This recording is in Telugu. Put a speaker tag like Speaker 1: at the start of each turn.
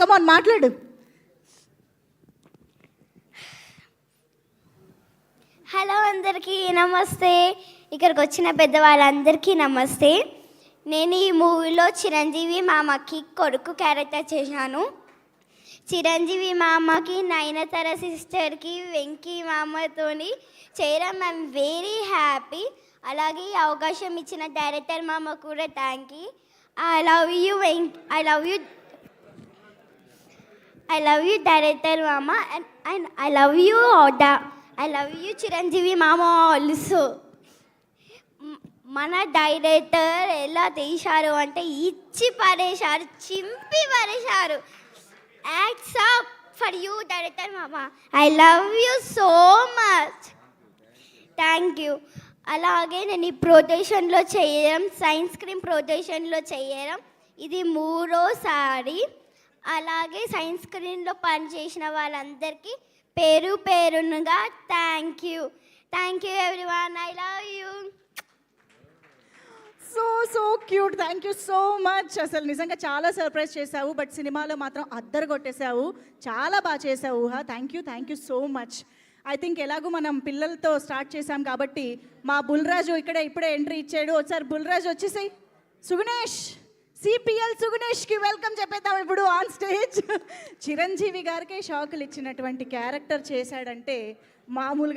Speaker 1: కమాన్ మాట్లాడు.
Speaker 2: హలో అందరికీ నమస్తే. ఇక్కడికి వచ్చిన పెద్దవాళ్ళందరికీ నమస్తే. నేను ఈ మూవీలో చిరంజీవి మామకి కొడుకు క్యారెక్టర్ చేశాను. చిరంజీవి మామకి నయనతార సిస్టర్కి వెంకీ మామతోని చేయడం ఐఎమ్ వెరీ హ్యాపీ. అలాగే ఈ అవకాశం ఇచ్చిన డైరెక్టర్ మామ కూడా thank you. I love you director మామ and I love you Chiranjeevi మామ ఆల్సో. మన డైరెక్టర్ ఎలా తీశారు అంటే ఇచ్చి పడేశారు, చింపి పడేశారు. Acts up for you director మామ. I love you so much. Thank you. అలాగే నేను ఈ ప్రొటేషన్లో చేయడం, సైన్స్ క్రీమ్ ప్రొటేషన్లో చేయడం ఇది 3వ సారి. అలాగే సైన్స్ స్క్రీన్లో పనిచేసిన వాళ్ళందరికీ పేరు పేరునుగా thank you everyone. I love you.
Speaker 1: So cute. Thank you so much. అసలు నిజంగా చాలా సర్ప్రైజ్ చేసావు, బట్ సినిమాలో మాత్రం అద్దరు కొట్టేశావు. చాలా బాగా చేసావు. Thank you so much. I think ఎలాగో మనం పిల్లలతో స్టార్ట్ చేసాం కాబట్టి మా బుల్రాజు ఇప్పుడే ఎంట్రీ ఇచ్చాడు. ఒకసారి బుల్రాజు వచ్చేసాయి. సుగుణేష్, సిపిఎల్ సుగుణేష్కి వెల్కమ్ చెప్పేద్దాం ఇప్పుడు ఆన్ స్టేజ్. చిరంజీవి గారికి షాకులు ఇచ్చినటువంటి క్యారెక్టర్ చేశాడంటే మామూలుగా